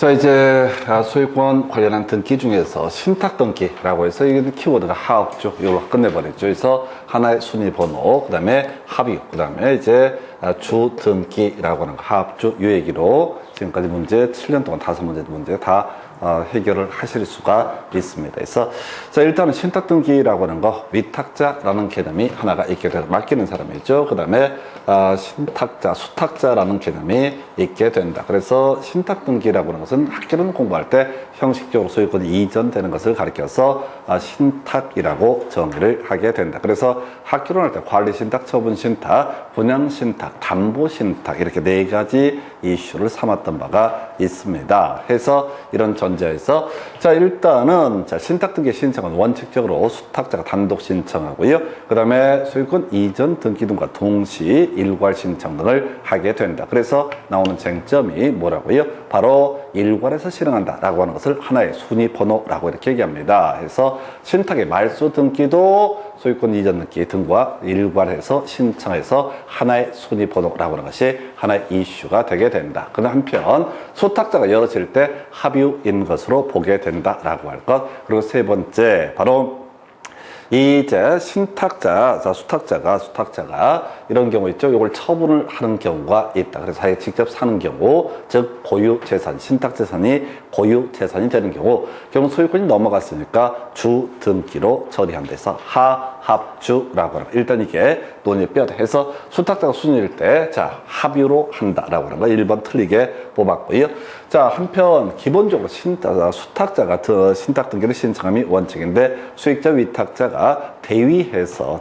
자, 이제 소유권 관련한 등기 중에서 신탁 등기라고 해서 이게 키워드가 하업주 이걸로 끝내버렸죠. 그래서 하나의 순위 번호, 그 다음에 합의, 그 다음에 이제 주 등기라고 하는 거, 하업주 요 얘기로 지금까지 문제 7년 동안 5문제 문제 다 해결을 하실 수가 있습니다. 그래서 자, 일단은 신탁 등기라고 하는 거, 위탁자라는 개념이 하나가 있게 돼서 맡기는 사람이죠. 그 다음에 신탁자, 수탁자라는 개념이 있게 된다. 그래서 신탁 등기라고 하는 것은 학교는 공부할 때 형식적으로 소유권이 이전되는 것을 가리켜서 신탁이라고 정의를 하게 된다. 그래서 학교론 할 때 관리 신탁, 처분 신탁, 분양 신탁, 담보 신탁 이렇게 네 가지 이슈를 삼았던 바가 있습니다. 해서 이런 전제에서 자, 일단은 자, 신탁 등기 신청은 원칙적으로 수탁자가 단독 신청하고요. 그 다음에 소유권 이전 등기 등과 동시 일괄 신청 등을 하게 된다. 그래서 나오는 쟁점이 뭐라고요? 바로 일괄해서 실행한다라고 하는 것을 하나의 순위 번호라고 이렇게 얘기합니다. 그래서 신탁의 말소 등기도 소유권 이전 등기 등과 일괄해서 신청해서 하나의 순위 번호라고 하는 것이 하나의 이슈가 되게 된다. 그런데 한편 수탁자가 열어질 때 합의인 것으로 보게 된다라고 할 것. 그리고 세 번째 바로 이제 신탁자, 자, 수탁자가 이런 경우 있죠. 이걸 처분을 하는 경우가 있다. 그래서 아예 직접 사는 경우, 즉 고유 재산, 신탁 재산이 고유 재산이 되는 경우 소유권이 넘어갔으니까 주 등기로 처리한 데서 하합주라고 하는 거. 일단 이게 논의 뼈다 해서 수탁자가 순위일 때 자, 합의로 한다라고 하는 거 1번 틀리게 뽑았고요. 자, 한편 기본적으로 수탁자가 신탁 등기를 신청함이 원칙인데 수익자 위탁자가 대위해서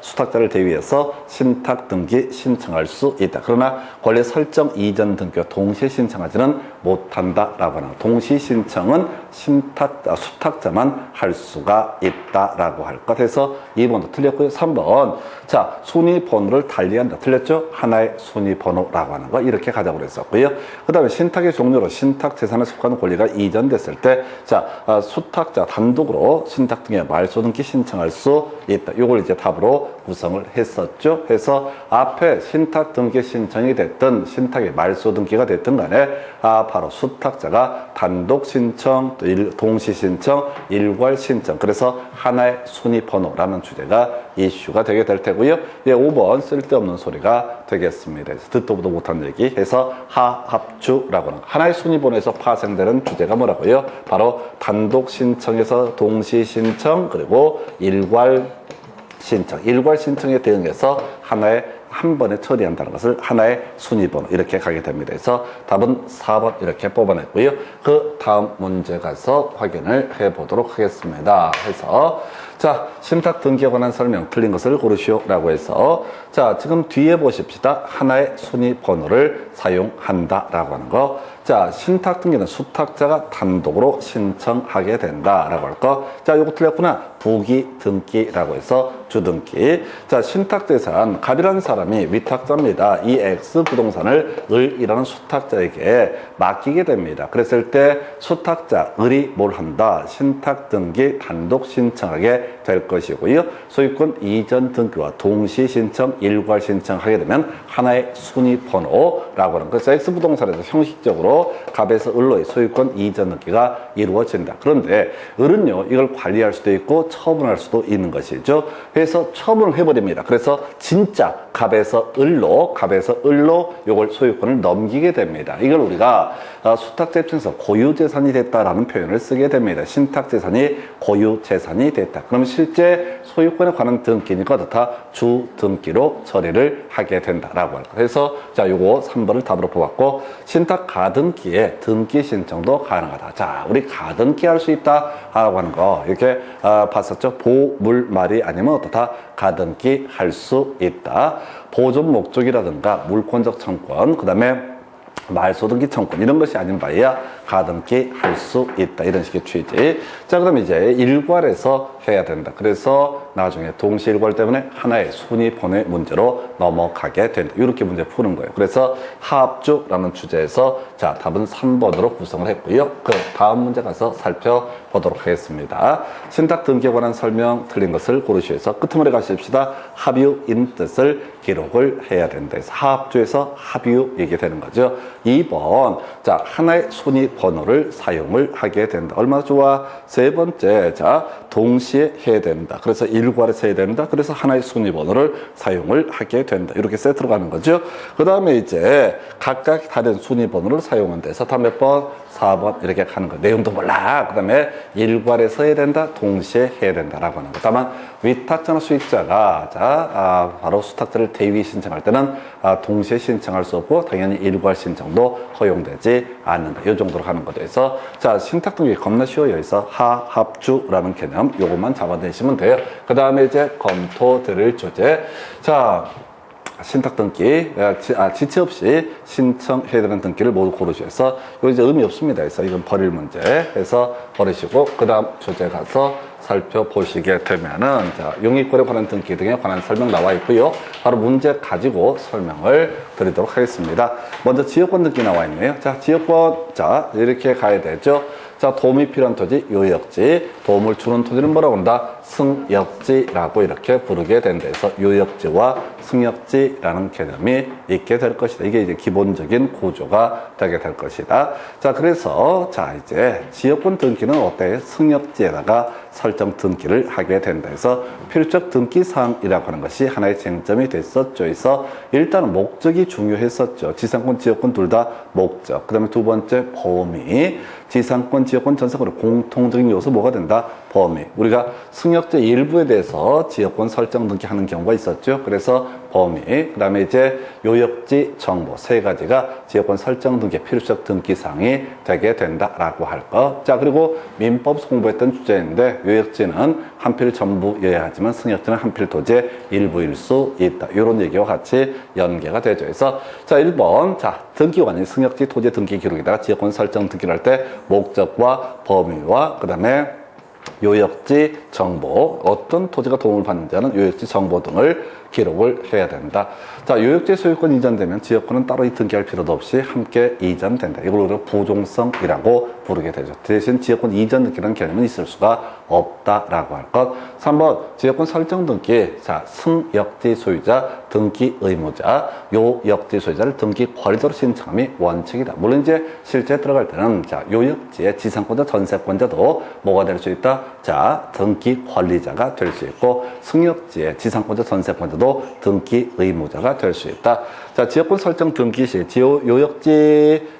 수탁자를 대위해서 신탁 등기 신청할 수 있다. 그러나 권리 설정 이전 등기와 동시에 신청하지는 못한다라고 하는 동시 신청은 수탁자만 할 수가 있다라고 할 것. 해서 2번도 틀렸고요. 3번 자, 순위 번호를 달리한다. 틀렸죠? 하나의 순위 번호라고 하는 거 이렇게 가자고 그랬었고요. 그 다음에 신탁의 종류로 신탁 재산에 속하는 권리가 이전됐을 때 자, 수탁자 단독으로 신탁 등의 말소 등기 신청할 수 있다. 이걸 이제 답으로 구성을 했었죠. 해서 앞에 신탁 등기 신청이 됐든 신탁의 말소 등기가 됐든 간에 바로 수탁자가 단독 신청, 동시 신청, 일괄 신청. 그래서 하나의 순위 번호라는 주제가 이슈가 되게 될 테고요. 5번 쓸데없는 소리가 되겠습니다. 그래서 듣도 보도 못한 얘기 해서 하합주라고 하는 하나의 순위 번호에서 파생되는 주제가 뭐라고요? 바로 단독 신청에서 동시 신청 그리고 일괄 신청에 대응해서 한 번에 처리한다는 것을 하나의 순위번호 이렇게 가게 됩니다. 그래서 답은 4번 이렇게 뽑아냈고요. 그 다음 문제 가서 확인을 해보도록 하겠습니다. 해서 자, 신탁 등기에 관한 설명 틀린 것을 고르시오라고 해서 자, 지금 뒤에 보십시다. 하나의 순위 번호를 사용한다라고 하는 거. 자, 신탁 등기는 수탁자가 단독으로 신청하게 된다라고 할 거. 자, 요거 틀렸구나. 부기 등기라고 해서 주등기. 자, 신탁 재산 갑이라는 사람이 위탁자입니다. 이 X 부동산을 을이라는 수탁자에게 맡기게 됩니다. 그랬을 때 수탁자 을이 뭘 한다? 신탁 등기 단독 신청하게 될 것이고요. 소유권 이전 등기와 동시 신청, 일괄 신청하게 되면 하나의 순위 번호라고 하는 그래서 X 부동산에서 형식적으로 갑에서 을로의 소유권 이전 등기가 이루어진다. 그런데 을은요, 이걸 관리할 수도 있고 처분할 수도 있는 것이죠. 그래서 처분을 해버립니다. 그래서 진짜 갑에서 을로 이걸 소유권을 넘기게 됩니다. 이걸 우리가 수탁자 입장에서 고유재산이 됐다라는 표현을 쓰게 됩니다. 신탁재산이 고유재산이 됐다. 그럼 실제 소유권에 관한 등기니까 어떻다? 주등기로 처리를 하게 된다라고 합니다. 그래서 자, 요거 3번을 답으로 뽑았고 신탁 가등기에 등기 신청도 가능하다. 자, 우리 가등기 할 수 있다라고 하는 거 이렇게 봤었죠. 보물말이 아니면 어떻다? 가등기 할 수 있다. 보존 목적이라든가 물권적 청권, 그 다음에 말소 등기 청권 이런 것이 아닌 바에야 가등기 할 수 있다. 이런 식의 취지. 자, 그럼 이제 일괄해서 해야 된다. 그래서 나중에 동시 일괄 때문에 하나의 순위 번호의 문제로 넘어가게 된다. 이렇게 문제 푸는 거예요. 그래서 하합주라는 주제에서 자, 답은 3번으로 구성을 했고요. 그 다음 문제 가서 살펴보도록 하겠습니다. 신탁 등기에 관한 설명 틀린 것을 고르시오에서 끄트머리 가십시다. 합유인 뜻을 기록을 해야 된다. 그래서 하합주에서 합유 얘기되는 거죠. 2번, 자, 하나의 순위 번호를 사용을 하게 된다. 얼마나 좋아? 세 번째, 자, 동시에 해야 된다. 그래서 일괄해서 해야 된다. 그래서 하나의 순위 번호를 사용을 하게 된다. 이렇게 세트로 가는 거죠. 그 다음에 이제 각각 다른 순위 번호를 사용한다. 해서 다 몇 번? 4번 이렇게 가는 거. 내용도 몰라. 그 다음에 일괄해서 해야 된다. 동시에 해야 된다라고 하는 거. 다만 위탁자나 수익자가 자, 바로 수탁자를 대위 신청할 때는 동시에 신청할 수 없고 당연히 일괄 신청도 허용되지 않는다. 이 정도로 가는 거죠. 그래서 자, 신탁 등기 겁나 쉬워요. 그래서 하합주라는 개념 요것만 잡아내시면 돼요. 그 다음에 이제 검토 드릴 주제. 자, 신탁 등기, 지체 없이 신청해야 되는 등기를 모두 고르셔서 이거 이제 의미 없습니다. 그래서 이건 버릴 문제 해서 버리시고 그 다음 주제 가서 살펴보시게 되면은 자, 용익거래 관한 등기 등에 관한 설명 나와 있고요. 바로 문제 가지고 설명을 드리도록 하겠습니다. 먼저 지역권 등기 나와 있네요. 자, 지역권, 자, 이렇게 가야 되죠. 자, 도움이 필요한 토지, 요역지, 도움을 주는 토지는 뭐라고 한다? 승역지라고 이렇게 부르게 된다. 그래서 요역지와 승역지라는 개념이 있게 될 것이다. 이게 이제 기본적인 구조가 되게 될 것이다. 자, 그래서 자, 이제 지역권 등기는 어때? 승역지에다가 설정 등기를 하게 된다. 그래서 필요적 등기 사항이라고 하는 것이 하나의 쟁점이 됐었죠. 그래서 일단은 목적이 중요했었죠. 지상권, 지역권 둘 다 목적. 그 다음에 두 번째 범위. 지상권, 지역권, 전세권의 공통적인 요소 뭐가 된다? 범위. 우리가 승역지 일부에 대해서 지역권 설정 등기하는 경우가 있었죠. 그래서 범위, 그 다음에 이제 요역지 정보 세 가지가 지역권 설정 등기의 필요적 등기사항이 되게 된다라고 할 것. 자, 그리고 민법에서 공부했던 주제인데 요역지는 한 필 전부여야 하지만 승역지는 한 필 토지의 일부일 수 있다. 이런 얘기와 같이 연계가 되죠. 그래서 자, 1번, 자, 등기관이 승역지 토지 등기 기록에다가 지역권 설정 등기를 할 때 목적과 범위와 그 다음에 요역지 정보, 어떤 토지가 도움을 받는지 하는 요역지 정보 등을 기록을 해야 된다. 자, 요역지 소유권 이전되면 지역권은 따로 등기할 필요도 없이 함께 이전된다. 이걸 우리가 부종성이라고 부르게 되죠. 대신 지역권 이전 등기라는 개념은 있을 수가 없다라고 할 것. 3번, 지역권 설정 등기. 자, 승역지 소유자, 등기 의무자, 요역지 소유자를 등기 권리자로 신청함이 원칙이다. 물론 이제 실제 들어갈 때는 자, 요역지의 지상권자, 전세권자도 뭐가 될 수 있다? 자, 등기 권리자가 될 수 있고 승역지의 지상권자, 전세권자도 등기 의무자가 될 수 있다. 자, 지역권 설정 등기 시 요역지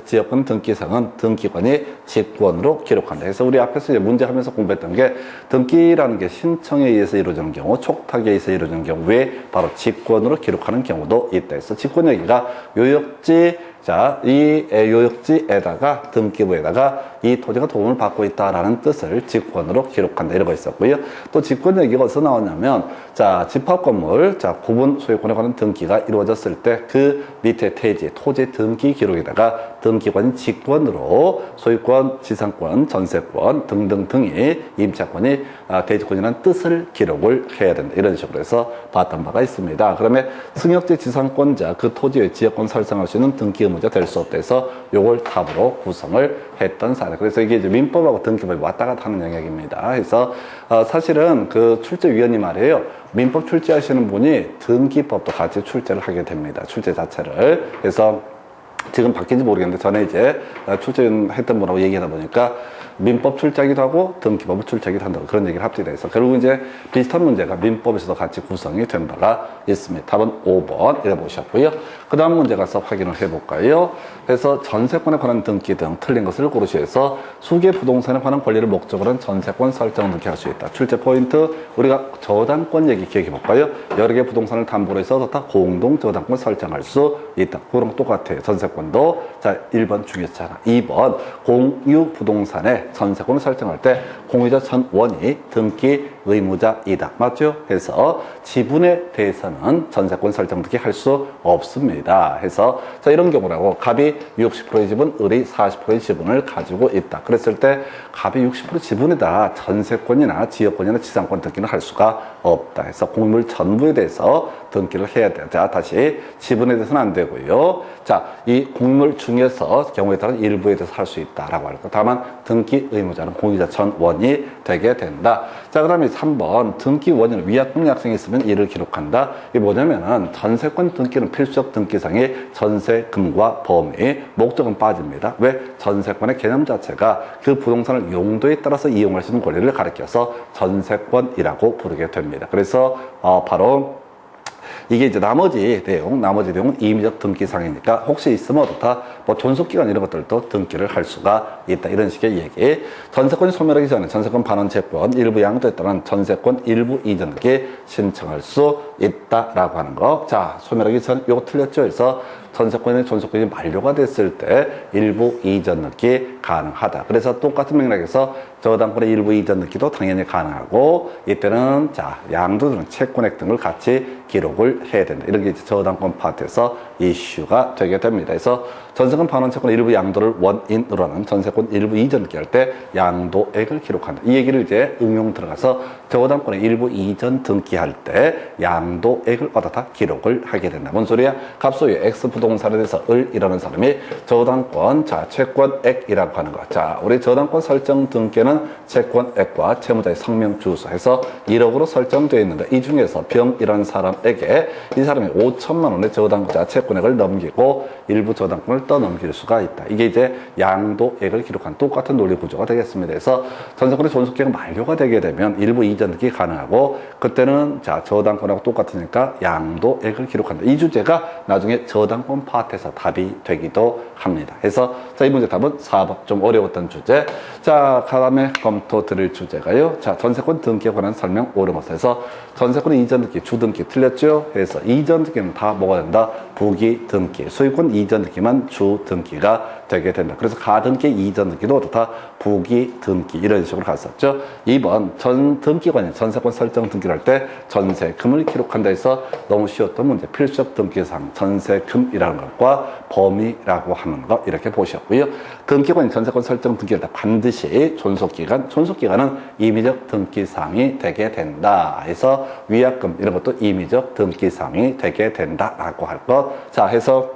지역권 등기상은 등기관이 직권으로 기록한다. 그래서 우리 앞에서 이제 문제하면서 공부했던 게 등기라는 게 신청에 의해서 이루어지는 경우, 촉탁에 의해서 이루어지는 경우에 바로 직권으로 기록하는 경우도 있다. 그래서 직권 얘기가 요역지, 자, 이 요역지에다가 등기부에다가 이 토지가 도움을 받고 있다라는 뜻을 직권으로 기록한다. 이런 거 있었고요. 또 직권 얘기가 어디서 나오냐면 자, 집합 건물, 자, 구분 소유권에 관한 등기가 이루어졌을 때 그 밑에 태지, 토지 등기 기록에다가 등기관이 직권으로 소유권, 지상권, 전세권 등등등이 임차권이 대지권이라는 뜻을 기록을 해야 된다. 이런 식으로 해서 봤던 바가 있습니다. 그러면 승역지 지상권자, 그 토지의 지역권 설정할 수 있는 등기 의무자 될 수 없다 해서 요걸 답으로 구성을 했던 사례. 그래서 이게 이제 민법하고 등기법이 왔다 갔다 하는 영역입니다. 그래서 사실은 그 출제위원이 말이에요. 민법 출제하시는 분이 등기법도 같이 출제를 하게 됩니다. 출제 자체를. 그래서 지금 바뀐지 모르겠는데 전에 이제 출제했던 분하고 얘기하다 보니까 민법 출제하기도 하고 등기법을 출제하기도 한다고 그런 얘기를 합치다 해서 결국 이제 비슷한 문제가 민법에서도 같이 구성이 된 바가 있습니다. 답은 5번 이래 보셨고요. 그 다음 문제 가서 확인을 해볼까요? 그래서 전세권에 관한 등기 등 틀린 것을 고르시해서 수개 부동산에 관한 권리를 목적으로 한 전세권 설정 등기할 수 있다. 출제 포인트 우리가 저당권 얘기 기억해 볼까요? 여러 개 부동산을 담보로 해서 다 공동 저당권 설정할 수 있다. 그거랑 똑같아요. 전세권 전세권도 자 1번 중요했잖아. 2번 공유 부동산의 전세권을 설정할 때 공유자 전원이 등기 의무자이다. 맞죠? 해서 지분에 대해서는 전세권 설정 등기 할 수 없습니다. 해서 자 이런 경우라고 갑이 60%의 지분, 을이 40%의 지분을 가지고 있다. 그랬을 때 갑이 60% 지분에다 전세권이나 지역권이나 지상권 등기는 할 수가 없다. 해서 공유물 전부에 대해서 등기를 해야 돼. 자 다시 지분에 대해서는 안 되고요. 자 이 공유물 중에서 경우에 따라 일부에 대해서 할 수 있다라고 할 거. 다만 등기 의무자는 공유자 전원이 되게 된다. 자 그다음에 3번 등기 원인은 위약금 약정이 있으면 이를 기록한다. 이게 뭐냐면은 전세권 등기는 필수적 등기상의 전세금과 범위, 목적은 빠집니다. 왜? 전세권의 개념 자체가 그 부동산을 용도에 따라서 이용할 수 있는 권리를 가리켜서 전세권이라고 부르게 됩니다. 그래서 바로 이게 이제 나머지 내용은 임의적 등기상이니까 혹시 있으면 어떻다? 뭐 존속기간 이런 것들도 등기를 할 수가 있다. 이런 식의 얘기. 전세권이 소멸하기 전에 전세권 반환 채권 일부 양도에 따른 전세권 일부 이전기 신청할 수 있다라고 하는 거. 자, 소멸하기 전 요거 틀렸죠? 그래서 전세권의 존속기간이 만료가 됐을 때 일부 이전 넣기 가능하다. 그래서 똑같은 맥락에서 저당권의 일부 이전 넣기도 당연히 가능하고 이때는 자 양도들은 채권액 등을 같이 기록을 해야 된다. 이런 게 이제 저당권 파트에서 이슈가 되게 됩니다. 그래서 전세권 반환 채권 일부 양도를 원인으로 하는 전세권 일부 이전 넣기 할 때 양도액을 기록한다. 이 얘기를 이제 응용 들어가서 저당권의 일부 이전 등기할 때 양도액을 얻어다 기록을 하게 된다. 뭔 소리야? 갑소유 X 부동산에 대해서 을이라는 사람이 저당권 자 채권액이라고 하는 거. 자 우리 저당권 설정 등기는 채권액과 채무자의 성명 주소 해서 1억으로 설정되어 있는데 이 중에서 병이라는 사람에게 이 사람이 5천만 원의 저당자 채권액을 넘기고 일부 저당권을 떠넘길 수가 있다. 이게 이제 양도액을 기록한 똑같은 논리 구조가 되겠습니다. 그래서 전세권의 존속기간 만료가 되게 되면 일부 이전 등기 가능하고 그때는 자 저당권하고 똑같으니까 양도액을 기록한다. 이 주제가 나중에 저당권 파트에서 답이 되기도 합니다. 그래서 자 이 문제 답은 4번 좀 어려웠던 주제. 자 다음에 검토 드릴 주제가요. 자 전세권 등기에 관한 설명 옳음없어서 전세권 이전 등기 주등기 틀렸죠? 그래서 이전 등기는 다 뭐가 된다? 부기 등기. 소유권 이전 등기만 주 등기가 되게 된다. 그래서 가등기 이전 등기도 어떻다? 부기 등기 이런 식으로 갔었죠. 2번 전 등기관이 전세권 설정 등기를 할 때 전세금을 기록한다 해서 너무 쉬웠던 문제. 필수적 등기상 전세금이라는 것과 범위라고 하는 것 이렇게 보셨고요. 등기관이 전세권 설정 등기를 할 때 반드시 존속기간은 임의적 등기상이 되게 된다. 해서 위약금 이런 것도 임의적 등기상이 되게 된다라고 할 것. 자 해서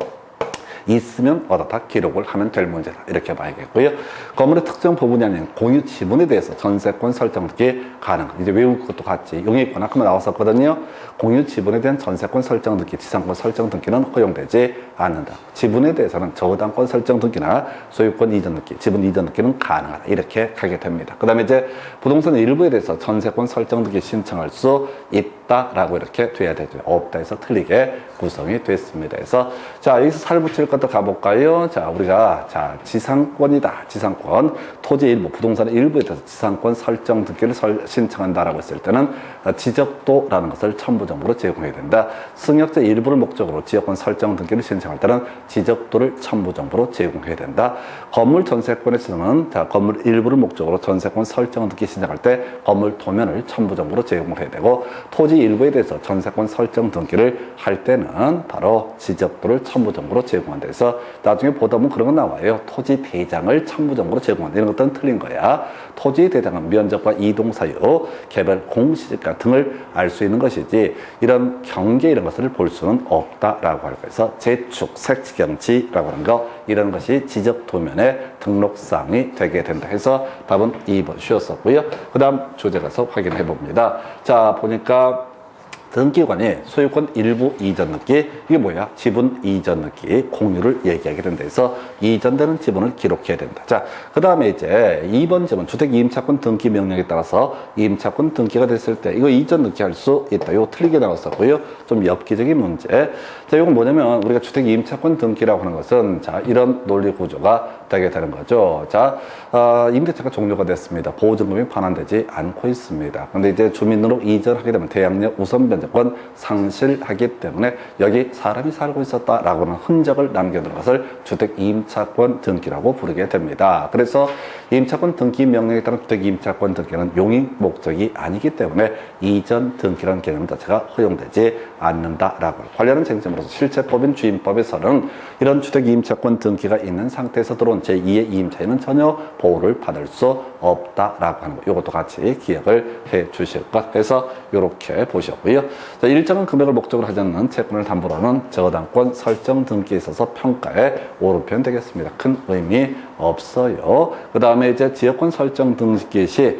있으면 얻어다 기록을 하면 될 문제다. 이렇게 봐야겠고요. 건물의 특정 부분이 아닌 공유 지분에 대해서 전세권 설정 등기 가능. 이제 외울 것도 같이 영역권학 하면 나왔었거든요. 공유 지분에 대한 전세권 설정 등기, 지상권 설정 등기는 허용되지 않는다. 지분에 대해서는 저당권 설정 등기나 소유권 이전 등기, 지분 이전 등기는 가능하다. 이렇게 가게 됩니다. 그 다음에 이제 부동산 일부에 대해서 전세권 설정 등기 신청할 수 있다라고 이렇게 돼야 되죠. 없다 해서 틀리게 구성이 됐습니다. 그래서 자 여기서 살 붙일 것도 가볼까요? 자 우리가 자 지상권이다. 지상권 토지 일부 부동산 일부에 대해서 지상권 설정 등기를 신청한다라고 했을 때는 지적도라는 것을 첨부 정보로 제공해야 된다. 승역자 일부를 목적으로 지역권 설정 등기를 신청할 때는 지적도를 첨부 정보로 제공해야 된다. 건물 전세권에서는 자 건물 일부를 목적으로 전세권 설정 등기 신청할 때 건물 도면을 첨부 정보로 제공해야 되고 토지 일부에 대해서 전세권 설정 등기를 할 때는 바로 지적도를 첨부 정보로 제공한다. 그래서 나중에 보다 보면 그런 거 나와요. 토지 대장을 첨부 정보로 제공한다. 이런 것들은 틀린 거야. 토지 대장은 면적과 이동 사유, 개별 공시지가 등을 알 수 있는 것이지 이런 경계 이런 것을 볼 수는 없다라고 할 거예요. 재축, 색지경지라고 하는 거 이런 것이 지적 도면의 등록사항이 되게 된다 해서 답은 2번 쉬웠었고요. 그 다음 주제 가서 확인해 봅니다. 자 보니까 등기관이 소유권 일부 이전 넣기 이게 뭐야? 지분 이전 넣기 공유를 얘기하게 된다 해서 이전되는 지분을 기록해야 된다. 자, 그 다음에 이제 2번 지분 주택 임차권 등기 명령에 따라서 임차권 등기가 됐을 때 이거 이전 넣기 할 수 있다. 이거 틀리게 나왔었고요. 좀 엽기적인 문제. 자, 이건 뭐냐면 우리가 주택 임차권 등기라고 하는 것은 자 이런 논리 구조가 되게 되는 거죠. 자, 임대차가 종료가 됐습니다. 보증금이 반환되지 않고 있습니다. 근데 이제 주민으로 이전하게 되면 대항력 우선 변제권 상실하기 때문에 여기 사람이 살고 있었다라고는 흔적을 남겨둔 것을 주택 임차권 등기라고 부르게 됩니다. 그래서 임차권 등기 명령에 따른 주택 임차권 등기는 용익 목적이 아니기 때문에 이전 등기라는 개념 자체가 허용되지 않는다라고 관련한 쟁점으로서 실체법인 주임법에서는 이런 주택 임차권 등기가 있는 상태에서 들어온 제2의 이임차인은 전혀 보호를 받을 수 없다라고 하는 거, 이것도 같이 기억을 해 주실 것 해서 이렇게 보셨고요. 자, 일정한 금액을 목적으로 하지 않는 채권을 담보로 하는 저당권 설정 등기에 있어서 평가에 오른편 되겠습니다. 큰 의미 없어요. 그 다음에 이제 지역권 설정 등기 시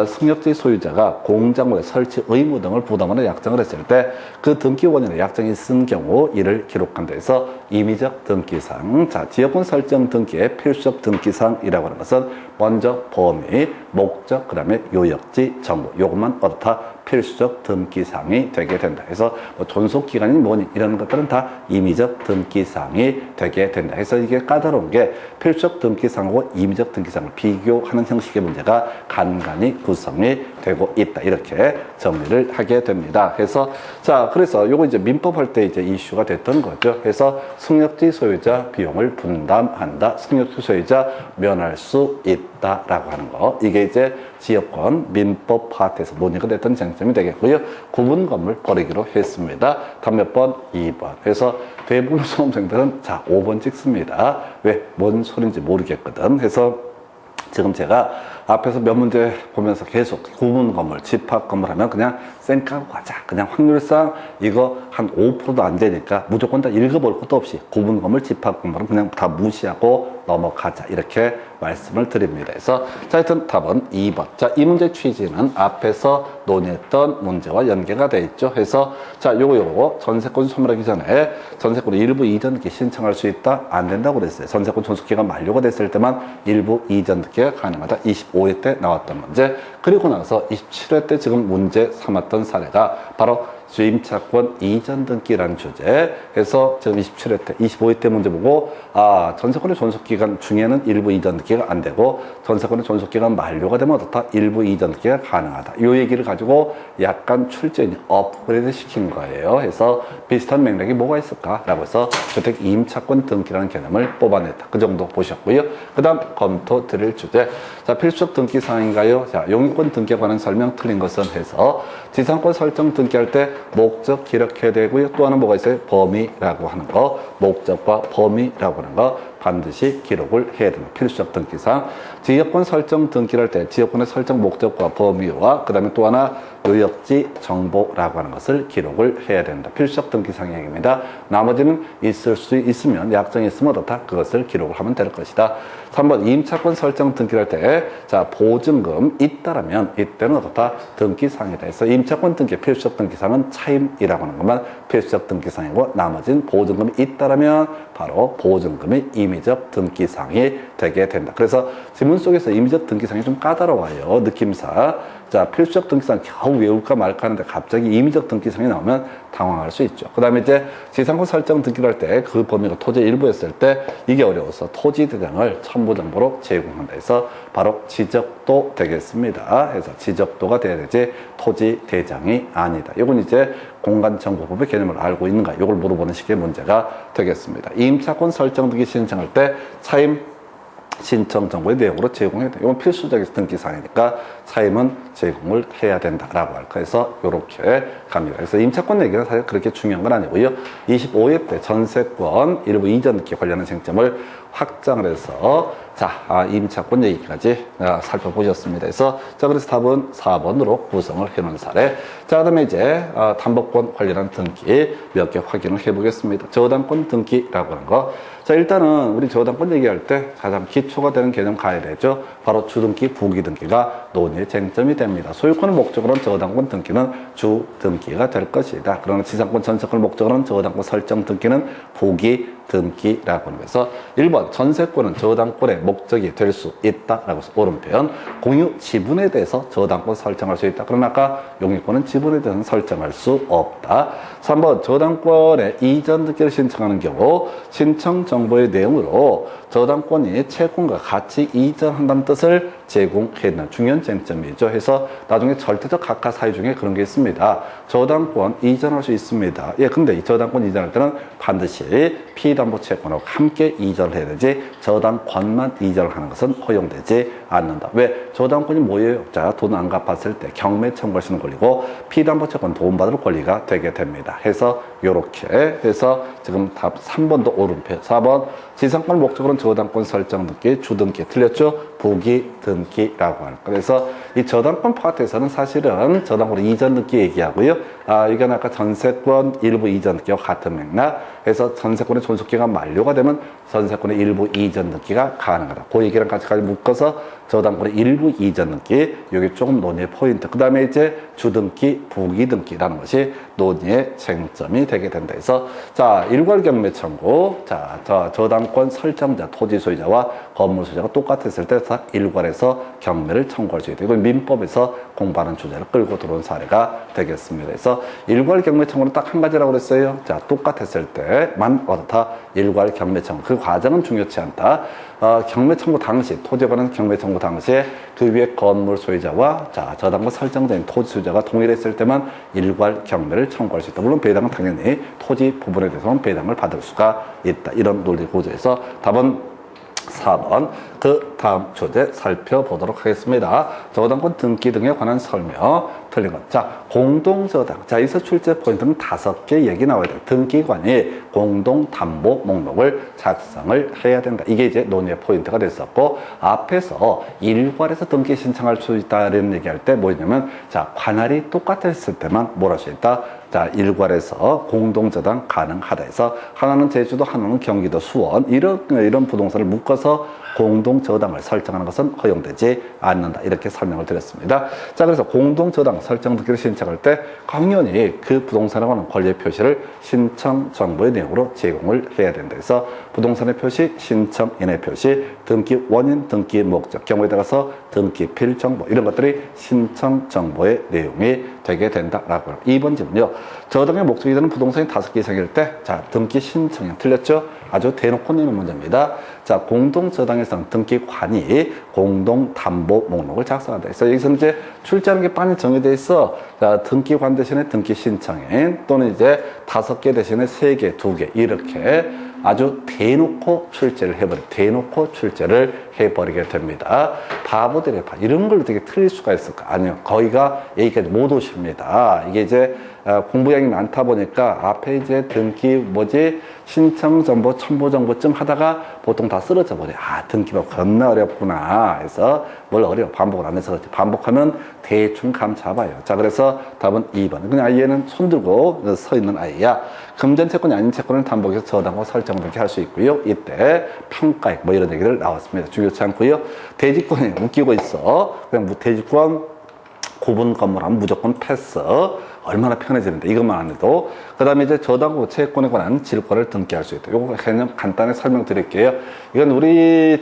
승역지 소유자가 공장물의 설치 의무 등을 부담하는 약정을 했을 때 그 등기 원인에 약정이 쓴 경우 이를 기록한 데서 임의적 등기상. 자, 지역권 설정 등기의 필수적 등기상이라고 하는 것은 먼저 범위, 목적, 그 다음에 요역지, 정보, 요것만 얻다 필수적 등기사항이 되게 된다. 그래서 뭐 존속기간이 뭐니 이런 것들은 다 임의적 등기사항이 되게 된다. 그래서 이게 까다로운 게 필수적 등기사항하고 임의적 등기사항을 비교하는 형식의 문제가 간간히 구성이 되고 있다. 이렇게 정리를 하게 됩니다. 그래서 자, 그래서 요거 이제 민법할 때 이제 이슈가 됐던 거죠. 그래서 승역지 소유자 비용을 분담한다. 승역지 소유자 면할 수 있다라고 하는 거. 이게 이제 지역권 민법 파트에서 논의가 됐던 쟁점이 되겠고요. 구분 건물 버리기로 했습니다. 답 몇 번? 2번. 그래서 대부분 수험생들은 자 5번 찍습니다. 왜? 뭔 소린지 모르겠거든. 그래서 지금 제가 앞에서 몇 문제 보면서 계속 구분 건물, 집합 건물 하면 그냥 쌩까고 가자. 그냥 확률상 이거 한 5%도 안 되니까 무조건 다 읽어볼 것도 없이 구분 건물, 집합 건물은 그냥 다 무시하고 넘어가자. 이렇게 말씀을 드립니다. 그래서 자, 하여튼 답은 2번. 자, 이 문제 취지는 앞에서 논의했던 문제와 연계가 돼 있죠. 그래서 자, 요거 전세권 소멸하기 전에 전세권 일부 이전 등기 신청할 수 있다? 안 된다고 그랬어요. 전세권 존속기간 만료가 됐을 때만 일부 이전 등기가 가능하다. 25회 때 나왔던 문제. 그리고 나서 27회 때 지금 문제 삼았던 사례가 바로 주임차권 이전 등기라는 주제. 그래서 지금 27회 때, 25회 때 문제 보고 전세권의 존속기간 중에는 일부 이전 등기가 안 되고 전세권의 존속기간 만료가 되면 어떻다? 일부 이전 등기가 가능하다. 이 얘기를 가지고 약간 출제인이 업그레이드 시킨 거예요. 그래서 비슷한 맥락이 뭐가 있을까라고 해서 주택 임차권 등기라는 개념을 뽑아냈다. 그 정도 보셨고요. 그 다음 검토 드릴 주제. 자, 필수적 등기 사항인가요? 자, 용익권 등기에 관한 설명 틀린 것은 해서 지상권 설정 등기할 때 목적 기록해야 되고요. 또 하나 뭐가 있어요? 범위라고 하는 거. 목적과 범위라고 하는 거 반드시 기록을 해야 되는 필수적 등기사항. 지역권 설정 등기를 할 때 지역권의 설정 목적과 범위와 그 다음에 또 하나 요역지 정보라고 하는 것을 기록을 해야 된다. 필수적 등기사항 얘기입니다. 나머지는 있을 수 있으면 약정이 있으면 어떻다? 그것을 기록을 하면 될 것이다. 3번 임차권 설정 등기를 할 때 자, 보증금 있다라면 이때는 어떻다? 등기사항이다. 그래서 임차권 등기 필수적 등기사항은 차임이라고 하는 것만 필수적 등기사항이고 나머지는 보증금이 있다라면 바로 보증금이 임의적 등기사항이 되게 된다. 그래서 지문 속에서 임의적 등기사항이 좀 까다로워요. 느낌상. 자, 필수적 등기사항 겨우 외울까 말까 하는데 갑자기 임의적 등기사항이 나오면 당황할 수 있죠. 그 다음에 이제 지상권 설정 등기를 할 때 그 범위가 토지 일부였을 때 이게 어려워서 토지 대장을 첨부 정보로 제공한다 해서 바로 지적도 되겠습니다. 그래서 지적도가 돼야 되지 토지 대장이 아니다. 이건 이제 공간정보법의 개념을 알고 있는가 이걸 물어보는 식의 문제가 되겠습니다. 임차권 설정 등기 신청할 때 차임 신청 정보의 내용으로 제공해야 돼. 이건 필수적인 등기사항이니까 차임은 제공을 해야 된다라고 할까 해서 이렇게 갑니다. 그래서 임차권 얘기는 사실 그렇게 중요한 건 아니고요. 25회 때 전세권 일부 이전 등기 관련한 쟁점을 확장을 해서 자, 임차권 얘기까지 살펴보셨습니다. 그래서 자, 그래서 답은 4번으로 구성을 해놓은 사례. 자, 그다음에 이제 담보권 관련한 등기 몇 개 확인을 해보겠습니다. 저당권 등기라고 하는 거. 자, 일단은 우리 저당권 얘기할 때 가장 기초가 되는 개념 가야 되죠. 바로 주등기, 부기등기가 논의의 쟁점이 됩니다. 소유권을 목적으로는 저당권 등기는 주등기가 될 것이다. 그러나 지상권, 전세권을 목적으로는 저당권 설정 등기는 부기등기라고 하는 거에서 1번 전세권은 저당권의 목적이 될 수 있다라고 해서 오른편 공유 지분에 대해서 저당권 설정할 수 있다. 그러나 아까 용익권은 지분에 대해서는 설정할 수 없다. 3번 저당권의 이전 등기를 신청하는 경우 신청 정보의 내용으로 저당권이 채권과 같이 이전한다는 뜻을 제공했는 중요한 쟁점이죠. 해서 나중에 절대적 각하 사유 중에 그런 게 있습니다. 저당권 이전할 수 있습니다. 예, 근데 이 저당권 이전할 때는 반드시 피담보 채권하고 함께 이전을 해야 되지 저당권만 이전을 하는 것은 허용되지 않는다. 왜? 저당권이 뭐예요? 자, 돈 안 갚았을 때 경매 청구할 수 있는 권리고 피담보 채권 도움받을 권리가 되게 됩니다. 해서 요렇게 해서 지금 답 3번도 오른표, 4번 지상권 목적으로는 저당권 설정 등기, 주등기 틀렸죠? 부기 등기라고 하는. 그래서 이 저당권 파트에서는 사실은 저당권 이전 등기 얘기하고요. 이건 아까 전세권 일부 이전 등기와 같은 맥락. 해서 전세권의 존속기간 만료가 되면 전세권의 일부 이전 등기가 가능하다. 그 얘기랑 같이 묶어서 저당권의 일부 이전 등기, 여기 조금 논의의 포인트. 그 다음에 이제 주등기, 부기등기라는 것이 논의의 쟁점이 되게 된다. 해서 자, 일괄 경매 청구. 자, 저당권 설정자, 토지 소유자와 건물 소유자가 똑같았을 때 다 일괄해서 경매를 청구할 수 있다. 이건 민법에서 공부하는 주제를 끌고 들어온 사례가 되겠습니다. 그래서 일괄 경매 청구는 딱 한 가지라고 그랬어요. 자, 똑같았을 때만 어떻다? 일괄 경매 청구. 그 과정은 중요치 않다. 경매 청구 당시, 토지에 관한 경매 청구 당시에 그 위에 건물 소유자와 자, 저당권 설정된 토지 소유자가 동일했을 때만 일괄 경매를 청구할 수 있다. 물론 배당은 당연히 토지 부분에 대해서는 배당을 받을 수가 있다. 이런 논리 구조에서 답은 4번 그 다음 주제 살펴보도록 하겠습니다. 저당권 등기 등에 관한 설명 틀린 것. 자, 공동저당. 자, 여기서 출제 포인트는 5개 얘기 나와야 돼요. 등기관이 공동담보 목록을 작성을 해야 된다. 이게 이제 논의의 포인트가 됐었고, 앞에서 일괄해서 등기 신청할 수 있다는 얘기할 때 뭐냐면, 자, 관할이 똑같았을 때만 뭘 할 수 있다. 자, 일괄해서 공동저당 가능하다 해서 하나는 제주도, 하나는 경기도, 수원 이런 부동산을 묶어서 공동저당을 설정하는 것은 허용되지 않는다. 이렇게 설명을 드렸습니다. 자, 그래서 공동저당 설정 등기를 신청할 때 당연히 그 부동산에 관한 권리 표시를 신청 정보의 내용으로 제공을 해야 된다. 그래서 부동산의 표시, 신청인의 표시, 등기 원인, 등기 목적, 경우에 따라서 등기필 정보 이런 것들이 신청 정보의 내용이 되게 된다라고. 2번 질문요. 저당의 목적이 되는 부동산이 5개 이상일 때, 자, 등기 신청이 틀렸죠? 아주 대놓고 내는 문제입니다. 자, 공동저당에서는 등기관이 공동담보 목록을 작성한다. 그래서 여기서는 이제 출제하는 게 빨리 정해져 있어. 자, 등기관 대신에 등기신청인 또는 이제 5개 대신에 3개, 2개 이렇게 아주 대놓고 출제를 대놓고 출제를 해버리게 됩니다. 바보들의 이런 걸로 되게 틀릴 수가 있을까? 아니요. 거의가 여기까지 못 오십니다. 이게 이제 공부량이 많다 보니까 앞에 이제 등기 신청정보, 첨부정보증 하다가 보통 다 쓰러져 버려. 등기가 겁나 어렵구나. 해서 뭘 어려워. 반복을 안 해서 그렇지. 반복하면 대충 감 잡아요. 자, 그래서 답은 2번. 그냥 얘는 손 들고 서 있는 아이야. 금전 채권이 아닌 채권을 담보해서 저당과 설정 등기 할 수 있고요. 이때 평가액 이런 얘기들 나왔습니다. 중요치 않고요. 대지권이 웃기고 있어. 그냥 대지권 구분 건물하면 무조건 패스. 얼마나 편해지는데 이것만 안 해도. 그 다음에 이제 저당권 채권에 관한 질권을 등기할 수 있다. 요거 개념 간단히 설명드릴게요. 이건 우리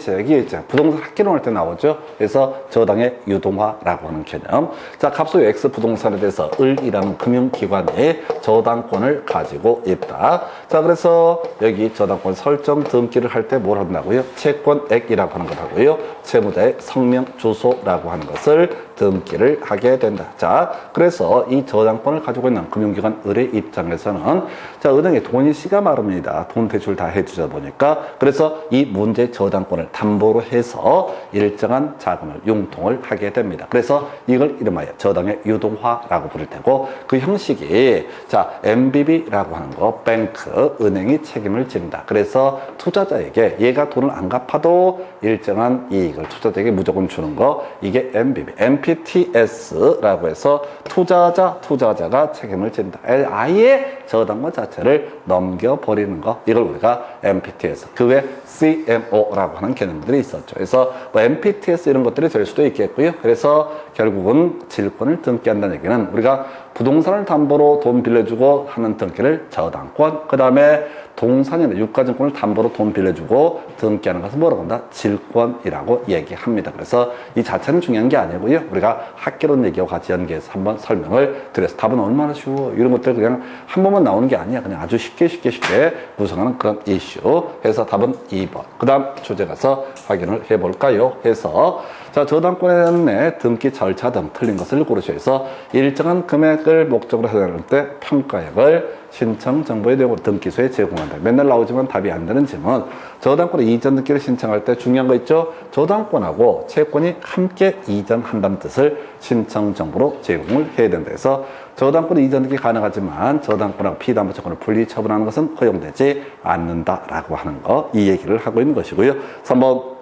부동산 학개론 할 때 나오죠. 그래서 저당의 유동화라고 하는 개념. 자, 갑소 X 부동산에 대해서 을이라는 금융기관이 저당권을 가지고 있다. 자, 그래서 여기 저당권 설정 등기를 할 때 뭘 한다고요? 채권액이라고 하는 걸 하고요. 채무자의 성명, 주소라고 하는 것을 등기를 하게 된다. 자, 그래서 이 저당권을 가지고 있는 금융기관 을의 입장에서는 자, 은행에 돈이 씨가 마릅니다. 돈 대출 다 해주다 보니까. 그래서 이 문제 저당권을 담보로 해서 일정한 자금을 융통을 하게 됩니다. 그래서 이걸 이름하여 저당의 유동화라고 부를 테고, 그 형식이 자, MBB라고 하는 거, 뱅크, 은행이 책임을 진다. 그래서 투자자에게 얘가 돈을 안 갚아도 일정한 이익을 투자자에게 무조건 주는 거, 이게 MBB, MPTS라고 해서 투자자가 책임을 진다. 아예 저당권 자체를 넘겨버리는 거, 이걸 우리가 MPTS, 그 외 CMO라고 하는 개념들이 있었죠. 그래서 MPTS 이런 것들이 될 수도 있겠고요. 그래서 결국은 질권을 등기한다는 얘기는 우리가 부동산을 담보로 돈 빌려주고 하는 등기를 저당권, 그 다음에 동산이나 유가증권을 담보로 돈 빌려주고 등기하는 것은 뭐라고 한다? 질권이라고 얘기합니다. 그래서 이 자체는 중요한 게 아니고요. 우리가 학개론 얘기와 같이 연계해서 한번 설명을 드려서 답은 얼마나 쉬워. 이런 것들 그냥 한 번만 나오는 게 아니야. 그냥 아주 쉽게 구성하는 그런 이슈. 해서 답은 2번. 그 다음 주제 가서 확인을 해볼까요? 해서 자, 저당권의 등기 절차 등 틀린 것을 고르셔서 일정한 금액을 목적으로 해당할 때 평가액을 신청 정보의 내용으로 등기소에 제공한다. 맨날 나오지만 답이 안 되는 질문. 저당권의 이전 등기를 신청할 때 중요한 거 있죠? 저당권하고 채권이 함께 이전한다는 뜻을 신청 정보로 제공을 해야 된다. 해서 저당권 이전 등기 가능하지만 저당권하고 피담보채권을 분리 처분하는 것은 허용되지 않는다라고 하는 거, 이 얘기를 하고 있는 것이고요. 3번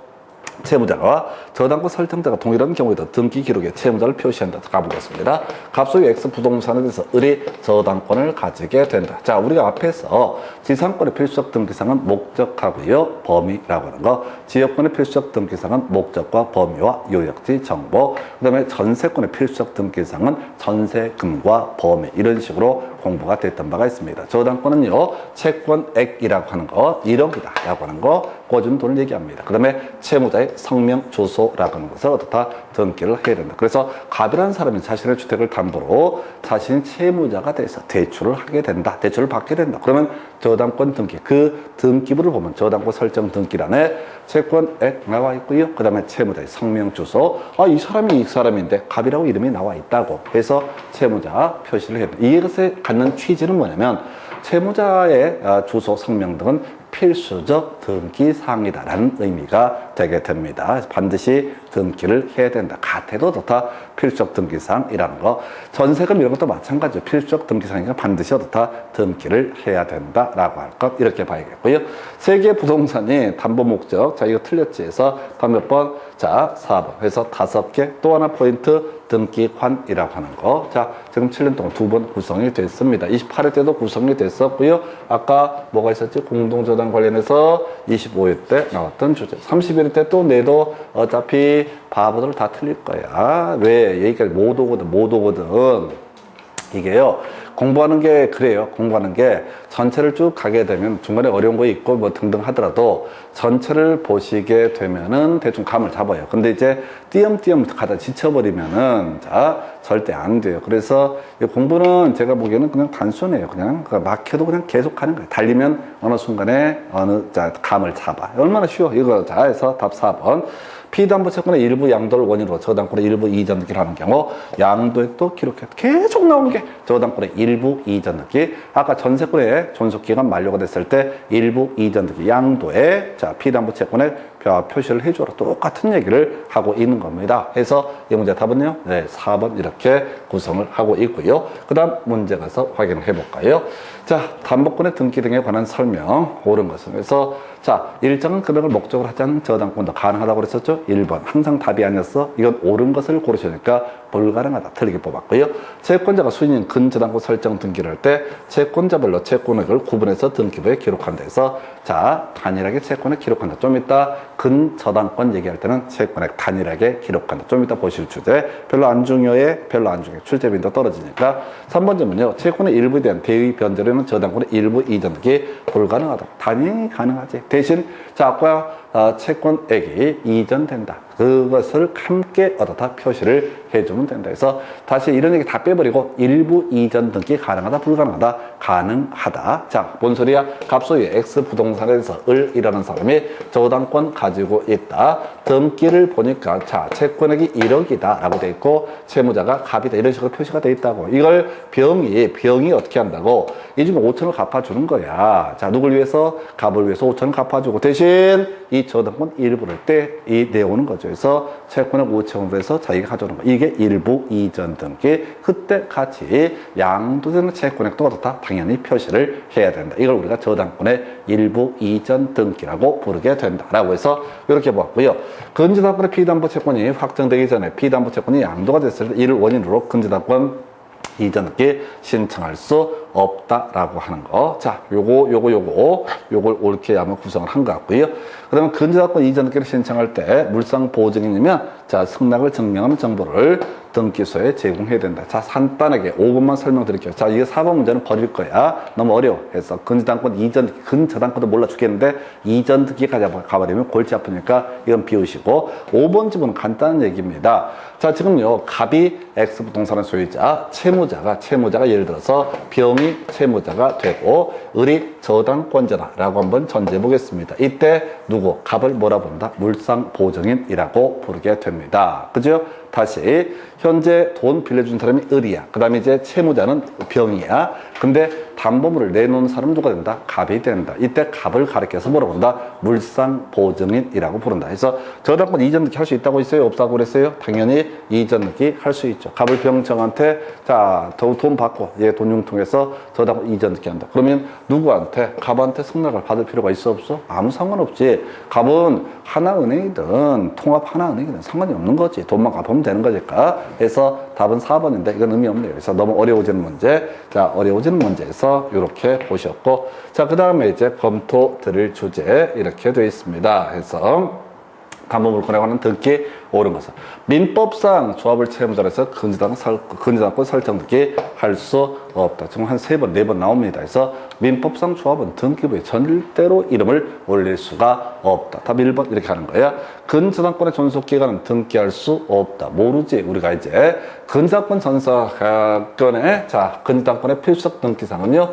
채무자가 저당권 설정자가 동일한 경우에도 등기 기록에 채무자를 표시한다. 가보겠습니다. 갑소유 X 부동산에 대해서 을이 저당권을 가지게 된다. 자, 우리가 앞에서 지상권의 필수적 등기상은 목적하고요, 범위라고 하는 거, 지역권의 필수적 등기상은 목적과 범위와 요역지 정보, 그 다음에 전세권의 필수적 등기상은 전세금과 범위, 이런 식으로 공부가 됐던 바가 있습니다. 저당권은요, 채권액이라고 하는 거, 1억이다 라고 하는 거, 꿔준 돈을 얘기합니다. 그 다음에 채무자의 성명, 주소라고 하는 것을 어떻다 등기를 해야 된다. 그래서 갑이라는 사람이 자신의 주택을 담보로 자신이 채무자가 돼서 대출을 하게 된다. 대출을 받게 된다. 그러면 저당권 등기, 그 등기부를 보면 저당권 설정 등기란에 채권액 나와 있고요. 그 다음에 채무자의 성명, 주소, 이 사람이 이 사람인데 갑이라고 이름이 나와 있다고 해서 채무자 표시를 해야 된다. 이것에 갖는 취지는 뭐냐면 채무자의 주소, 성명 등은 필수적 등기사항이다라는 의미가 되게 됩니다. 그래서 반드시 등기를 해야 된다. 같아도 좋다. 필수적 등기사항이라는 거. 전세금 이런 것도 마찬가지죠. 필수적 등기사항이니까 반드시 어떻다. 등기를 해야 된다라고 할 것. 이렇게 봐야겠고요. 세 개의 부동산이 담보 목적. 자, 이거 틀렸지 해서 다음 몇 번? 자, 4번. 해서 5개. 또 하나 포인트. 등기관이라고 하는 거. 자, 지금 7년 동안 2번 구성이 됐습니다. 28회 때도 구성이 됐었고요. 아까 뭐가 있었지? 공동저당 관련해서 25회 때 나왔던 주제. 31회 때 또 내도 어차피 바보들 다 틀릴 거야. 왜? 여기까지 못 오거든. 이게요. 공부하는 게 그래요. 공부하는 게 전체를 쭉 가게 되면 중간에 어려운 거 있고 뭐 등등 하더라도 전체를 보시게 되면은 대충 감을 잡아요. 근데 이제 띄엄띄엄 가다 지쳐버리면은 자, 절대 안 돼요. 그래서 이 공부는 제가 보기에는 그냥 단순해요. 그냥 막혀도 그냥 계속 하는 거예요. 달리면 어느 순간에 감을 잡아. 얼마나 쉬워. 이거 자 해서 답 4번. 피담보채권의 일부 양도를 원인으로 저당권의 일부 이전 등기를 하는 경우 양도액도 기록해. 계속 나온 게 저당권의 일부 이전 등기. 아까 전세권의 존속기간 만료가 됐을 때 일부 이전 등기 양도에 자 피담보채권의 표시를 해줘라. 똑같은 얘기를 하고 있는 겁니다. 해서 이 문제 답은요, 네, 4번 이렇게 구성을 하고 있고요. 그 다음 문제 가서 확인을 해볼까요? 자, 담보권의 등기 등에 관한 설명, 옳은 것은. 그래서 자, 일정한 금액을 목적으로 하지 않은 저당권도 가능하다고 그랬었죠? 1번. 항상 답이 아니었어. 이건 옳은 것을 고르시니까 불가능하다. 틀리게 뽑았고요. 채권자가 수인인 근저당권 설정 등기를 할 때 채권자별로 채권액을 구분해서 등기부에 기록한다 해서 자, 단일하게 채권을 기록한다. 좀 이따 근저당권 얘기할 때는 채권액 단일하게 기록한다. 좀 이따 보실 주제. 별로 안 중요해. 출제빈도 떨어지니까. 3번 질문요. 채권의 일부에 대한 대의 변제로는 저당권의 일부 이전 등기 불가능하다. 당연히 가능하지. 대신 자, 아까 채권액이 이전된다. 그것을 함께 얻어다 표시를 해주면 된다. 그래서 다시 이런 얘기 다 빼버리고 일부 이전 등기 가능하다, 불가능하다, 가능하다. 자, 뭔 소리야? 갑소유 X 부동산에 대해서 을이라는 사람이 저당권 가지고 있다. 등기를 보니까 자, 채권액이 1억이다 라고 돼 있고 채무자가 갑이다 이런 식으로 표시가 돼 있다고. 이걸 병이 어떻게 한다고? 이 중에 5천을 갚아주는 거야. 자, 누굴 위해서? 갑을 위해서 5천을 갚아주고 대신 이 저당권 일부를 내오는 거죠. 그래서 채권액 5천으로 해서 자기가 가져오는 거. 이게 일부 이전 등기. 그때 같이 양도되는 채권액도 어떻다? 당연히 표시를 해야 된다. 이걸 우리가 저당권의 일부 이전 등기라고 부르게 된다라고 해서 이렇게 보았고요. 근저당권의 피담보채권이 확정되기 전에 피담보채권이 양도가 됐을 때 이를 원인으로 근저당권 이전 등기 신청할 수 없다라고 하는 거. 자, 요걸 옳게 한번 구성을 한 것 같고요. 그다음에 근저당권 이전 등기를 신청할 때 물상 보증인이면 자, 승낙을 증명하는 정보를 등기소에 제공해야 된다. 자, 간단하게 5분만 설명드릴게요. 자, 이게 4번 문제는 버릴 거야. 너무 어려워. 해서 근저당권 이전 등기, 근저당권도 몰라 죽겠는데 이전 등기까지 가버리면 골치 아프니까 이건 비우시고 5번 지문은 간단한 얘기입니다. 자, 지금요, 갑이 X 부동산의 소유자, 채무자가 예를 들어서 병이 채무자가 되고 을이 저당권자라고 한번 전제해 보겠습니다. 이때 누구? 갑을 뭐라 부른다? 물상보증인이라고 부르게 됩니다. 그죠? 다시 현재 돈 빌려준 사람이 을이야. 그 다음에 이제 채무자는 병이야. 근데 담보물을 내놓은 사람은 누가 된다? 갑이 된다. 이때 갑을 가리켜서 뭐라고 부른다? 물상보증인이라고 부른다. 그래서 저당권 이전 등기 할 수 있다고 했어요? 없다고 그랬어요? 당연히 이전 등기 할 수 있죠. 갑을 병정한테 자, 돈 받고 얘 돈융통해서 저당권 이전 등기 한다. 그러면 누구한테? 갑한테 승낙을 받을 필요가 있어 없어? 아무 상관없지. 갑은 하나은행이든 통합 하나은행이든 상관이 없는 거지. 돈만 갚으면 되는 거니까. 그래서 답은 4번인데 이건 의미 없네요. 그래서 너무 어려워지는 문제. 자, 어려워지는 문제에서 이렇게 보셨고, 자, 그 다음에 이제 검토 드릴 주제 이렇게 되어 있습니다. 해서 담보물권에 관한 등기 옳은 것은 민법상 조합을 채무자로 해서 근저당권 설정 등기 할 수 없다. 지금 한 3번, 4번 나옵니다. 그래서 민법상 조합은 등기부에 절대로 이름을 올릴 수가 없다. 답 1번 이렇게 하는 거야. 근저당권의 존속기간은 등기할 수 없다. 모르지. 우리가 이제 근저당권 전사건의 자, 근저당권의 필수적 등기사항은요,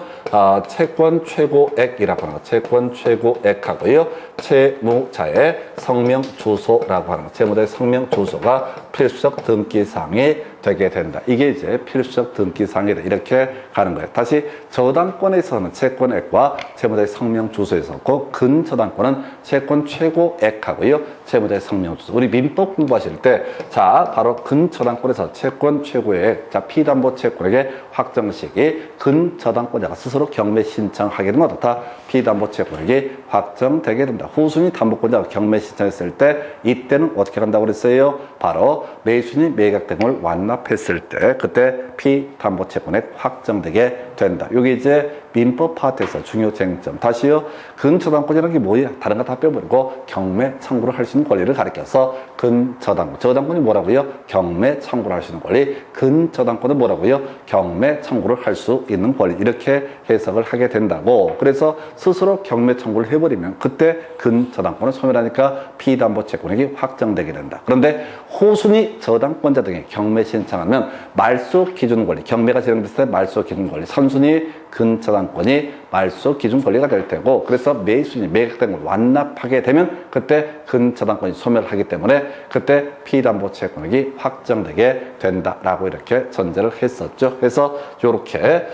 채권 최고액이라고 하는 거. 채권 최고액하고요, 채무자의 성명 주소라고 하는 거. 채무자의 성명 주소가 필수적 등기사항이 되게 된다. 이게 이제 필수적 등기사항이다. 이렇게 가는 거예요. 다시 저당권에서는 채권액과 채무자의 성명 주소에서 없고, 근저당권은 채권 최고액하고요, 채무자의 성명 주소. 우리 민법 공부하실 때, 자, 바로 근저당권에서 채권 최고액, 자, 피담보 채권액의 확정식이 근저당권자가 스스로 경매 신청하게 되면 어떻다? 피담보 채권액이 확정되게 된다. 후순위 담보권자가 경매 신청했을 때, 이때는 어떻게 간다고 그랬어요? 바로 매수인이 매각 등을 완납했을 때, 그때 피담보채권액 확정되게 된다. 이게 이제 민법 파트에서 중요 쟁점. 다시요, 근저당권이라는 게 뭐야? 다른 거 다 빼버리고 경매 청구를 할 수 있는 권리를 가리켜서 근저당권. 저당권이 뭐라고요? 경매 청구를 할 수 있는 권리. 근저당권은 뭐라고요? 경매 청구를 할 수 있는 권리. 이렇게 해석을 하게 된다고. 그래서 스스로 경매 청구를 해버리면 그때 근저당권을 소멸하니까 피담보채권액이 확정되게 된다. 그런데 호순위 저당권자 등의 경매 신청하면 말소 기준 권리, 경매가 진행됐을 때 말소 기준 권리, 선순위 근저당권이 말소 기준 권리가 될 테고, 그래서 매수인이 매각된 걸 완납하게 되면 그때 근저당권이 소멸하기 때문에 그때 피담보채권액이 확정되게 된다라고 이렇게 전제를 했었죠. 그래서 요렇게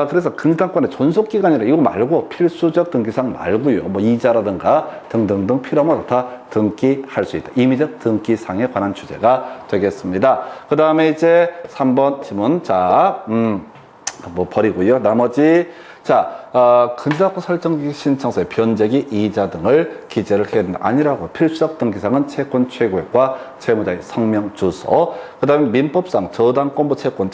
그래서 근저당권의 존속기간이라 이거 말고 필수적 등기사항 말고요, 뭐 이자라든가 등등등 필요하면 다 등기할 수 있다. 임의적 등기사항에 관한 주제가 되겠습니다. 그 다음에 이제 3번 지문. 자, 뭐 버리고요. 나머지 자, 근저당권 설정 신청서에 변제기, 이자 등을 기재를 해야 된다. 아니라고. 필수적 등기사항은 채권 최고액과 채무자의 성명 주소. 그 다음에 민법상 저당권부 채권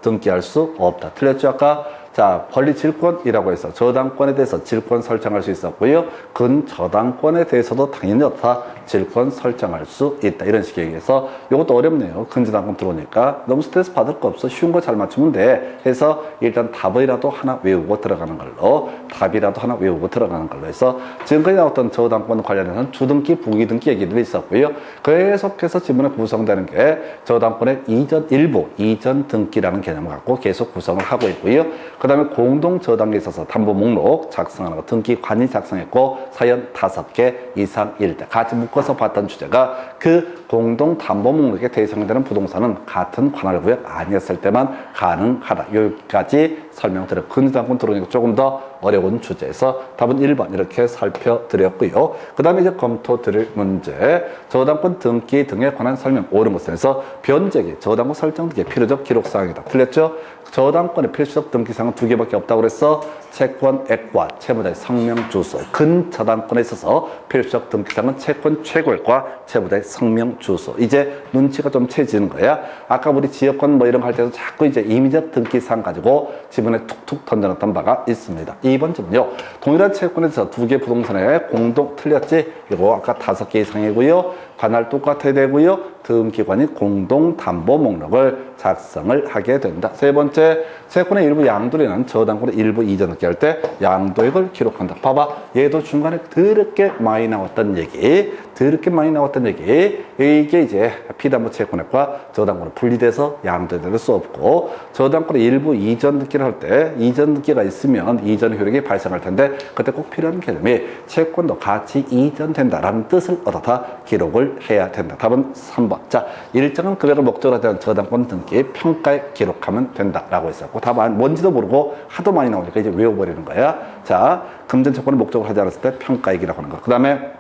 등기할 수 없다. 틀렸죠? 아까 자, 권리 질권이라고 해서 저당권에 대해서 질권 설정할 수 있었고요. 근저당권에 대해서도 당연히 다 질권 설정할 수 있다. 이런 식의 얘기해서 이것도 어렵네요. 근저당권 들어오니까 너무 스트레스 받을 거 없어. 쉬운 거 잘 맞추면 돼. 해서 일단 답이라도 하나 외우고 들어가는 걸로, 답이라도 하나 외우고 들어가는 걸로 해서 지금까지 나왔던 저당권 관련해서는 주등기, 부기등기 얘기들이 있었고요. 계속해서 지문에 구성되는 게 저당권의 이전 일부, 이전 등기라는 개념을 갖고 계속 구성을 하고 있고요. 그 다음에 공동저당에 있어서 담보 목록 작성하는 거, 등기관이 작성했고 사연 5개 이상일 때 같이 묶어서 봤던 주제가 그 공동담보 목록에 대상되는 부동산은 같은 관할 구역 아니었을 때만 가능하다. 여기까지 설명드렸고, 근저당권 들어오니까 조금 더 어려운 주제에서 답은 1번 이렇게 살펴드렸고요. 그 다음에 이제 검토 드릴 문제. 저당권 등기 등에 관한 설명 옳은 것에서 변제기, 저당권 설정 등기 필요적 기록사항이다. 틀렸죠? 저당권의 필수적 등기사항은 두 개밖에 없다고 그래서 채권액과 채무자의 성명 주소. 근저당권에 있어서 필수적 등기사항은 채권 최고액과 채무자의 성명 주소. 이제 눈치가 좀 채지는 거야. 아까 우리 지역권 뭐 이런 거 할 때도 자꾸 이제 임의적 등기사항 가지고 지문에 툭툭 던져놨던 바가 있습니다. 2번 질문요. 동일한 채권에서 두 개 부동산에 공동 틀렸지? 이거 아까 5개 이상이고요. 관할 똑같아야 되고요. 등기관이 공동담보 목록을 작성을 하게 된다. 세 번째, 채권의 일부 양도인은 저당권의 일부 이전 등기할 때 양도액을 기록한다. 봐봐, 얘도 중간에 더럽게 많이 나왔던 얘기, 이게 이제 피담보 채권액과 저당권을 분리돼서 양도액을 수 없고, 저당권의 일부 이전 등기를 할 때 이전 등기가 있으면 이전 효력이 발생할 텐데 그때 꼭 필요한 개념이 채권도 같이 이전된다라는 뜻을 얻어다 기록을 해야 된다. 답은 3번. 자, 일정한 금액을 목적으로 하는 저당권 등기 평가에 기록하면 된다라고 했었고, 답은 뭔지도 모르고 하도 많이 나오니까 이제 외워버리는 거야. 자, 금전채권을 목적으로 하지 않았을 때 평가액이라고 하는 거. 그 다음에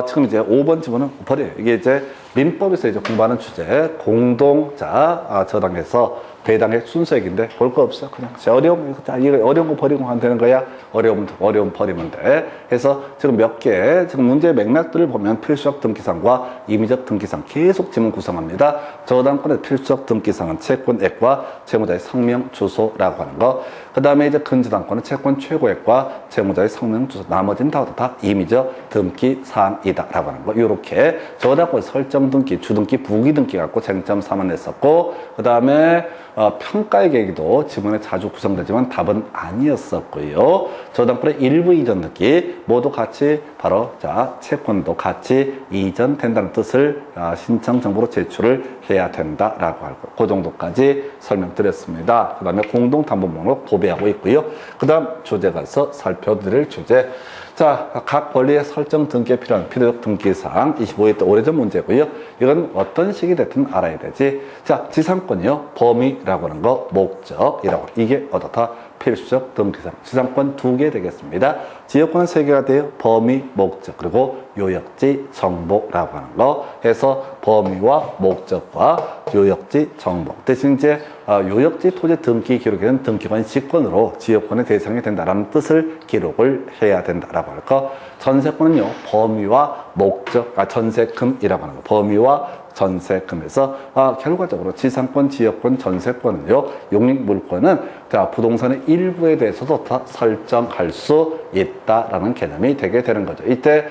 지금 이제 5번 지문은 버려요. 이게 이제 민법에서 이제 공부하는 주제, 공동자 저당에서 배당액 순서액인데 볼 거 없어. 그냥 어려운 거 버리고 하면 되는 거야. 어려움 버리면 돼. 해서 지금 몇 개, 지금 문제의 맥락들을 보면 필수적 등기사항과 임의적 등기사항 계속 지문 구성합니다. 저당권의 필수적 등기사항은 채권액과 채무자의 성명 주소라고 하는 거. 그 다음에 이제 근저당권은 채권 최고액과 채무자의 성명 주소. 나머지는 다 임의적 등기사항이다라고 하는 거. 요렇게 저당권 설정 등기, 주등기, 부기등기 갖고 쟁점 삼아냈었고, 그 다음에 평가의 계기도 지문에 자주 구성되지만 답은 아니었었고요. 저당권의 일부 이전 등기 모두 같이 바로 채권도 같이 이전된다는 뜻을 신청 정보로 제출을 해야 된다라고 하고, 그 정도까지 설명드렸습니다. 그 다음에 공동담보 목록 도배하고 있고요. 그 다음 주제 가서 살펴드릴 주제. 자, 각 권리의 설정 등기에 필요한 필요적 등기사항 25회 때 오래전 문제고요. 이건 어떤 식이 됐든 알아야 되지. 자, 지상권이요. 범위라고 하는 거, 목적이라고. 이게 얻어다 필수적 등기사항. 지상권 2개 되겠습니다. 지역권은 3개가 돼요. 범위, 목적, 그리고 요역지, 정보라고 하는 거 해서 범위와 목적과 요역지, 정보. 대신 이제 요역지 토지 등기 기록에는 등기관이 직권으로 지역권의 대상이 된다라는 뜻을 기록을 해야 된다라고 할 거. 전세권은요, 범위와 목적, 전세금이라고 하는 거. 범위와 전세금에서 결과적으로 지상권, 지역권, 전세권은요, 용익물권은 부동산의 일부에 대해서도 다 설정할 수 있다라는 개념이 되게 되는 거죠. 이때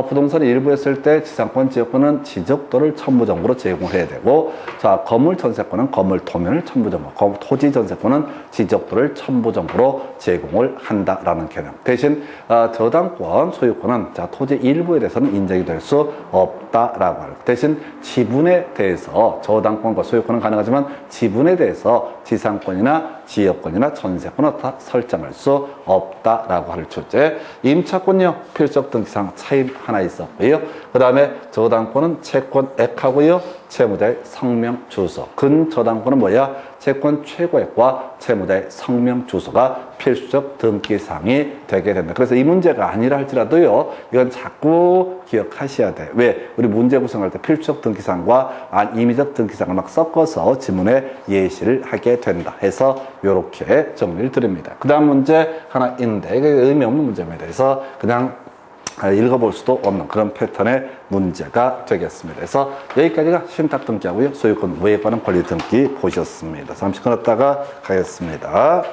부동산의 일부 했을 때 지상권, 지역권은 지적도를 첨부정보로 제공해야 되고, 자, 건물 전세권은 건물 토면을 첨부정보, 토지 전세권은 지적도를 첨부정보로 제공을 한다라는 개념. 대신 저당권, 소유권은 토지 일부에 대해서는 인정이 될 수 없다라고 하는. 대신 지분에 대해서 저당권과 소유권은 가능하지만 지분에 대해서 지상권이나 지역권이나 전세권은 다 설정할 수 없다라고 할 주제. 임차권요, 필수적 등기사항 차이 하나 있었고요. 그 다음에 저당권은 채권액하고요, 채무자의 성명 주소. 근저당권은 뭐야? 채권 최고액과 채무자의 성명 주소가 필수적 등기사항이 되게 된다. 그래서 이 문제가 아니라 할지라도요, 이건 자꾸 기억하셔야 돼. 왜? 우리 문제 구성할 때 필수적 등기사항과 임의적 등기사항을 막 섞어서 지문에 예시를 하게 된다 해서 이렇게 정리를 드립니다. 그 다음 문제 하나 있는데 이게 의미 없는 문제입니다. 그래서 그냥 읽어볼 수도 없는 그런 패턴의 문제가 되겠습니다. 그래서 여기까지가 신탁 등기하고요, 소유권 외에 관한 권리 등기 보셨습니다. 잠시 끊었다가 가겠습니다.